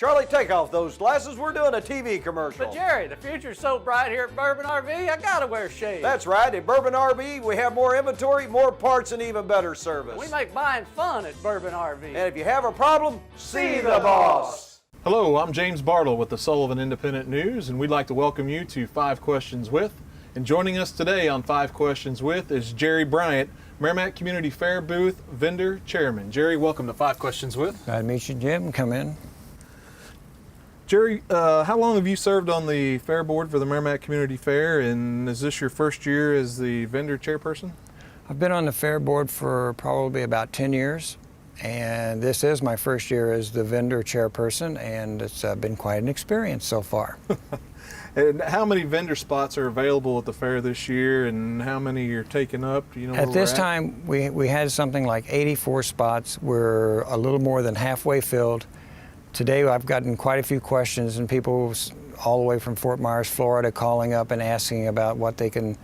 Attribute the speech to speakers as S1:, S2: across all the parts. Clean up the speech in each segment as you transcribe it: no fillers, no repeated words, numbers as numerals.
S1: Charlie, take off those glasses. We're doing a TV commercial.
S2: But Jerry, the future's so bright here at Bourbon RV, I gotta wear shades.
S1: That's right. At Bourbon RV, we have more inventory, more parts, and even better service.
S2: We make buying fun at Bourbon RV.
S1: And if you have a problem, see the boss.
S3: Hello, I'm James Bartle with the Sullivan Independent News, and we'd like to welcome you to 5 Questions With. And joining us today on 5 Questions With is Jerry Bryant, Merrimack Community Fair Booth Vendor Chairman. Jerry, welcome to 5 Questions With.
S4: Glad to meet you, Jim. Come in.
S3: Jerry, how long have you served on the fair board for the Merrimack Community Fair, and is this your first year as the vendor chairperson?
S4: I've been on the fair board for probably about 10 years, and this is my first year as the vendor chairperson, and it's been quite an experience so far.
S3: And how many vendor spots are available at the fair this year, and how many are taken up? Do you know
S4: At this time, we had something like 84 spots. We're a little more than halfway filled. Today I've gotten quite a few questions, and people all the way from Fort Myers, Florida, calling up and asking about what they can,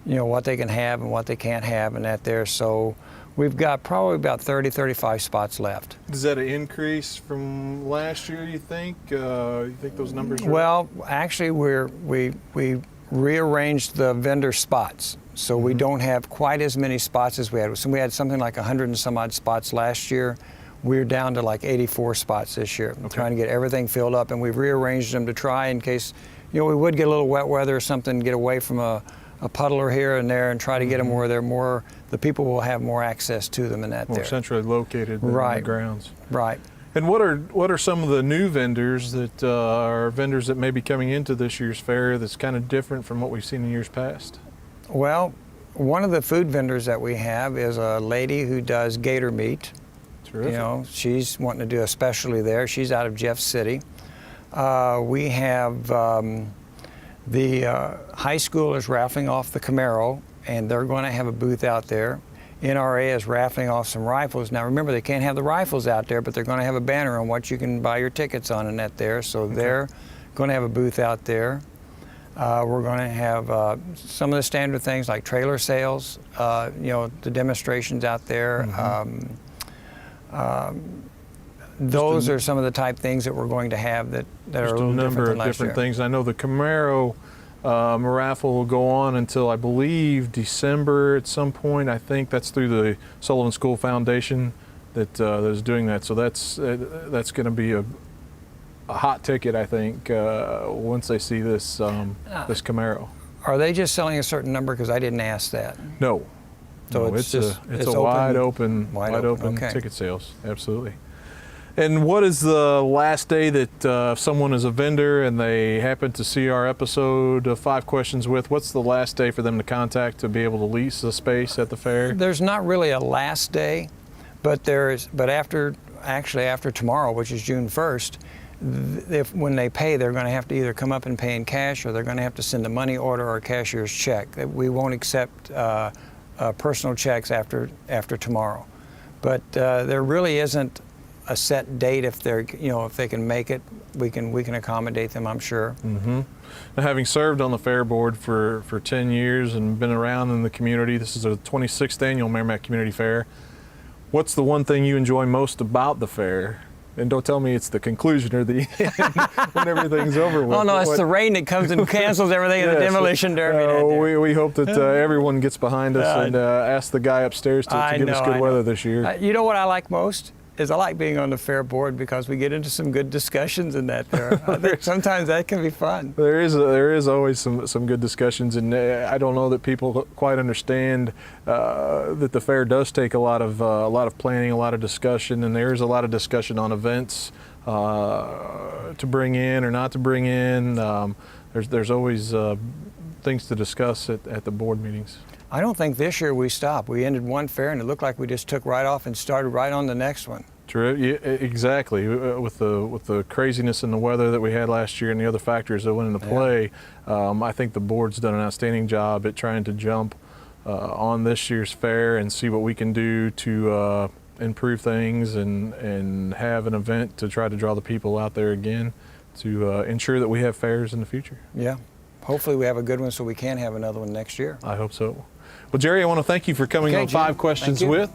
S4: what they can have and what they can't have and that there. So we've got probably about 30, 35 spots left.
S3: Is that an increase from last year, you think? You think those numbers are...
S4: Well, actually, we rearranged the vendor spots. So we don't have quite as many spots as we had. So we had something like 100 and some odd spots last year. We're down to like 84 spots this year. Okay. Trying to get everything filled up, and we've rearranged them to try in case, we would get a little wet weather or something, get away from a puddler here and there, and try to get them where the people will have more access to them in that
S3: more
S4: there.
S3: Centrally located than on the grounds.
S4: Right.
S3: And what are some of the new vendors that are vendors that may be coming into this year's fair that's kind of different from what we've seen in years past?
S4: Well, one of the food vendors that we have is a lady who does gator meat.
S3: Terrific.
S4: She's wanting to do a specialty there. She's out of Jeff City. We have the high school is raffling off the Camaro, and they're going to have a booth out there. NRA is raffling off some rifles. Now remember, they can't have the rifles out there, but they're going to have a banner on what you can buy your tickets on and that there. So they're going to have a booth out there. We're going to have some of the standard things like trailer sales, the demonstrations out there. Those are some of the type things that we're going to have that are a little different than last year.
S3: Just a number of different things. I know the Camaro raffle will go on until, I believe, December at some point. I think that's through the Sullivan School Foundation that is doing that. So that's going to be a hot ticket, I think, once they see this this Camaro.
S4: Are they just selling a certain number? Because I didn't ask that.
S3: No.
S4: So
S3: no, it's a wide open
S4: okay.
S3: ticket sales. Absolutely. And what is the last day that if someone is a vendor and they happen to see our episode of 5 Questions With, what's the last day for them to contact to be able to lease a space at the fair?
S4: There's not really a last day, but after tomorrow, which is June 1st, when they pay, they're going to have to either come up and pay in cash, or they're going to have to send a money order or a cashier's check. We won't accept personal checks after tomorrow, but there really isn't a set date. If they can make it, we can accommodate them, I'm sure.
S3: Mm-hmm. Now, having served on the fair board for 10 years and been around in the community, this is the 26th annual Merrimack Community Fair. What's the one thing you enjoy most about the fair? And don't tell me it's the conclusion or the end when everything's over with.
S4: Oh no, it's the rain that comes and cancels everything in the demolition derby.
S3: We hope that everyone gets behind us and ask the guy upstairs to give us good weather this year.
S4: You know what I like most? Is I like being on the fair board because we get into some good discussions in that there. I think sometimes that can be fun.
S3: There is always some good discussions, and I don't know that people quite understand that the fair does take a lot of planning, a lot of discussion, and there is a lot of discussion on events to bring in or not to bring in. There's always things to discuss at the board meetings.
S4: I don't think this year we stopped. We ended one fair and it looked like we just took right off and started right on the next one.
S3: True, yeah, exactly. With the craziness in the weather that we had last year and the other factors that went into play, I think the board's done an outstanding job at trying to jump on this year's fair and see what we can do to improve things and have an event to try to draw the people out there again to ensure that we have fairs in the future.
S4: Yeah. Hopefully we have a good one so we can have another one next year.
S3: I hope so. Well, Jerry, I want to thank you for coming on
S4: Jim.
S3: 5 Questions With.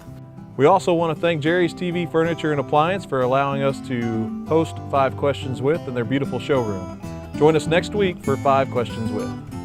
S3: We also want to thank Jerry's TV Furniture and Appliance for allowing us to host 5 Questions With in their beautiful showroom. Join us next week for 5 Questions With.